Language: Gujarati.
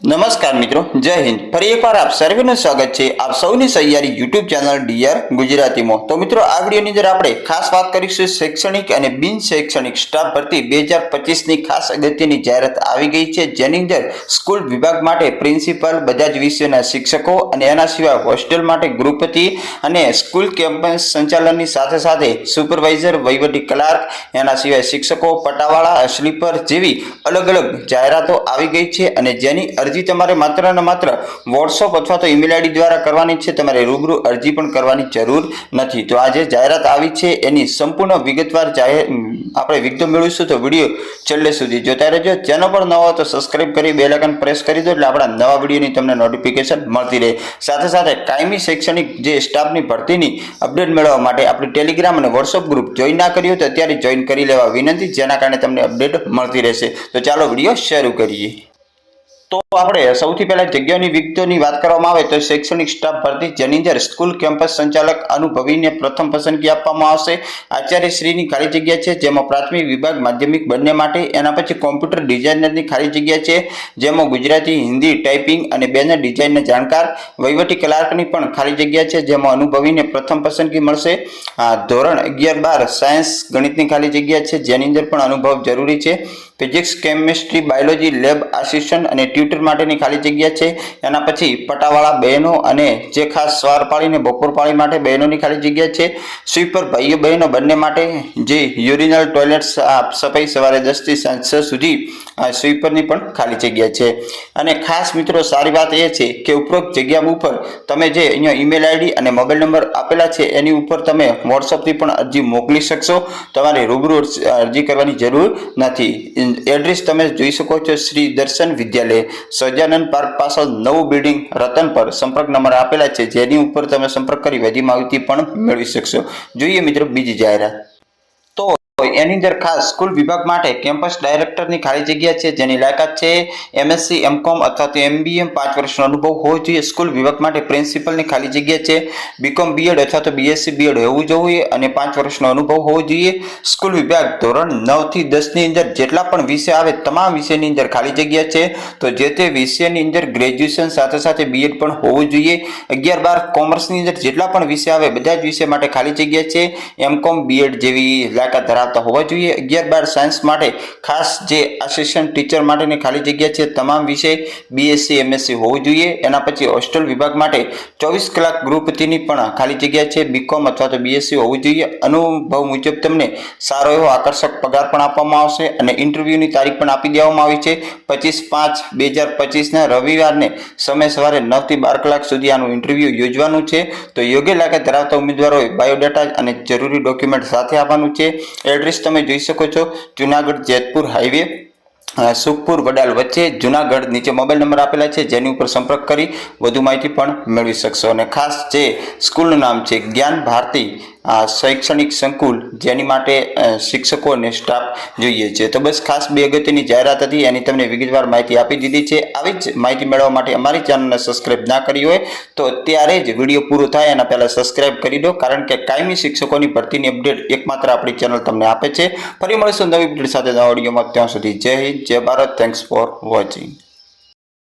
नमस्कार मित्रों, जय हिंद। फरी एक बार आप सर्वेનું સ્વાગત છે આપ સૌની સહિયારી YouTube ચેનલ ડીઆર ગુજરાતીમાં। તો મિત્રો આ વિડિયોની અંદર આપણે ખાસ વાત કરીશું શૈક્ષણિક અને બિન શૈક્ષણિક સ્ટાફ ભરતી 2025 ની ખાસ અગત્યની જાહેરાત આવી ગઈ છે, જેની અંદર સ્કૂલ વિભાગ માટે પ્રિન્સિપલ, બધા જ વિષયોના શિક્ષકો અને એના સિવાય હોસ્ટેલ માટે ગૃહપતિ અને સ્કૂલ કેમ્પસ સંચાલનની સાથે સાથે સુપરવાઇઝર, વહીવટી ક્લાર્ક, એના સિવાય શિક્ષકો, પટાવાળા, સ્લીપર જેવી અલગ અલગ જાહેરાતો આવી ગઈ છે અને જેની અરજી તમારે માત્ર ને માત્ર વોટ્સઅપ અથવા તો ઈમેલ આઈડી દ્વારા કરવાની છે। તમારે રૂબરૂ અરજી પણ કરવાની જરૂર નથી। તો આ જે જાહેરાત આવી છે એની સંપૂર્ણ વિગતવાર આપણે વિગતો મેળવીશું, તો વિડીયો છેલ્લે સુધી જોતા રહેજો। ચેનલ પર નવા હો તો સબસ્ક્રાઇબ કરી બેલ આઇકન પ્રેસ કરી દો એટલે આપણા નવા વિડીયોની તમને નોટિફિકેશન મળતી રહે। સાથે સાથે કાયમી શૈક્ષણિક જે સ્ટાફની ભરતીની અપડેટ મેળવવા માટે આપણે ટેલિગ્રામ અને વોટ્સઅપ ગ્રુપ જોઈન ના કર્યું તો અત્યારે જોઈન કરી લેવા વિનંતી, જેના કારણે તમને અપડેટ મળતી રહેશે। તો ચાલો વિડીયો શરૂ કરીએ। તો આપણે સૌથી પહેલા જગ્યાની વિગતોની વાત કરવામાં આવે તો શૈક્ષણિક સ્ટાફ ભરતી, જેની અંદર સ્કૂલ કેમ્પસ સંચાલક અનુભવીને પ્રથમ પસંદગી આપવામાં આવશે। આચાર્ય શ્રીની ખાલી જગ્યા છે, જેમાં પ્રાથમિક વિભાગ, માધ્યમિક બંને માટે। એના પછી કોમ્પ્યુટર ડિઝાઇનરની ખાલી જગ્યા છે, જેમાં ગુજરાતી, હિન્દી, ટાઈપિંગ અને બેનર ડિઝાઇનના જાણકાર। વહીવટી ક્લાર્કની પણ ખાલી જગ્યા છે, જેમાં અનુભવીને પ્રથમ પસંદગી મળશે। ધોરણ 11-12 સાયન્સ ગણિતની ખાલી જગ્યા છે, જેની અંદર પણ અનુભવ જરૂરી છે। Physics, chemistry, biology, lab assistant અને ટ્યુટર માટેની ખાલી જગ્યા છે। એના પછી પટાવાળા બહેનો અને જે ખાસ સવાર પાળી અને બપોર પાળી માટે બહેનોની ખાલી જગ્યા છે। સ્વીપર ભાઈઓ બહેનો બંને માટે, જે યુરિનલ ટોયલેટ સફાઈ સવારે 10 થી સાંજ 6 સુધી સ્વીપરની પણ ખાલી જગ્યા છે। અને ખાસ મિત્રો સારી વાત એ છે કે ઉપરોક્ત જગ્યા ઉપર તમે જે અહીંયા ઈમેલ આઈડી અને મોબાઈલ નંબર આપેલા છે એની ઉપર તમે વોટ્સઅપથી પણ અરજી મોકલી શકશો। તમારે રૂબરૂ અરજી કરવાની જરૂર નથી। એડ્રેસ તમે જોઈ શકો છો, શ્રી દર્શન વિદ્યાલય, સહજાનંદ પાર્ક પાછળ નવું બિલ્ડિંગ, રતનપર। સંપર્ક નંબર આપેલા છે, જેની ઉપર તમે સંપર્ક કરી વધુ માહિતી પણ મેળવી શકશો। જોઈએ મિત્રો બીજી જાહેરાત। તો એની અંદર ખાસ સ્કૂલ વિભાગ માટે કેમ્પસ ડાયરેક્ટરની ખાલી જગ્યા છે, જેની લાયકાત છે એમએસસી, એમકોમ અથવા તો એમબીએ, 5 વર્ષનો અનુભવ હોવો જોઈએ। સ્કૂલ વિભાગ માટે પ્રિન્સિપલની ખાલી જગ્યા છે, બીકોમ બીએડ અથવા તો બીએસસી બીએડ હોવું જોઈએ અને 5 વર્ષનો અનુભવ હોવો જોઈએ। સ્કૂલ વિભાગ ધોરણ 9 થી 10 ની અંદર જેટલા પણ વિષય આવે તમામ વિષયની અંદર ખાલી જગ્યા છે, તો જે તે વિષયની અંદર ગ્રેજ્યુએશન સાથે સાથે બીએડ પણ હોવું જોઈએ। 11-12 કોમર્સની અંદર જેટલા પણ વિષય આવે બધા જ વિષય માટે ખાલી જગ્યા છે, એમકોમ બીએડ જેવી લાયકાત ધરાવતા હોવા જોઈએ। 11-12 સાયન્સ માટે ખાસ જે આસિસ્ટન્ટ ટીચર માટેની ખાલી જગ્યા છે, તમામ વિષય બીએસસી એમએસસી હોવું જોઈએ। એના પછી હોસ્ટેલ વિભાગ માટે 24 કલાક ગૃહપતિની પણ ખાલી જગ્યા છે, બીકોમ અથવા તો બીએસસી હોવું જોઈએ। અનુભવ મુજબ તમને સારો એવો આકર્ષક પગાર પણ આપવામાં આવશે અને ઇન્ટરવ્યુની તારીખ પણ આપી દેવામાં આવી છે 25/5/2025 ના રવિવારને સમય સવારે 9 થી 12 કલાક સુધી આનું ઇન્ટરવ્યુ યોજવાનું છે। તો યોગ્ય લાયકાત ધરાવતા ઉમેદવારોએ બાયોડેટા અને જરૂરી ડોક્યુમેન્ટ સાથે આવવાનું છે। એડ્રેસ તમે જોઈ શકો છો, જુનાગઢ જેતપુર હાઈવે, સુખપુર વડાલ વચ્ચે, જુનાગઢ। નીચે મોબાઈલ નંબર આપેલા છે, જેની ઉપર સંપર્ક કરી વધુ માહિતી પણ મેળવી શકશો। અને ખાસ જે સ્કૂલનું નામ છે જ્ઞાન ભારતી શૈક્ષણિક સંકુલ, જેની માટે શિક્ષકો અને સ્ટાફ જોઈએ છે। તો બસ ખાસ બે અગત્યની જાહેરાત હતી, એની તમને વિગતવાર માહિતી આપી દીધી છે। આવી જ માહિતી મેળવવા માટે અમારી ચેનલને સબસ્ક્રાઇબ ના કરી હોય તો અત્યારે જ વિડીયો પૂરો થાય એના પહેલા સબસ્ક્રાઇબ કરી દો, કારણ કે કાયમી શિક્ષકોની ભરતીની અપડેટ એકમાત્ર આપણી ચેનલ તમને આપે છે। ફરી મળીશું નવી અપડેટ સાથે નવા વિડીયોમાં, ત્યાં સુધી જય હિન્દ, જય ભારત। Thanks for watching.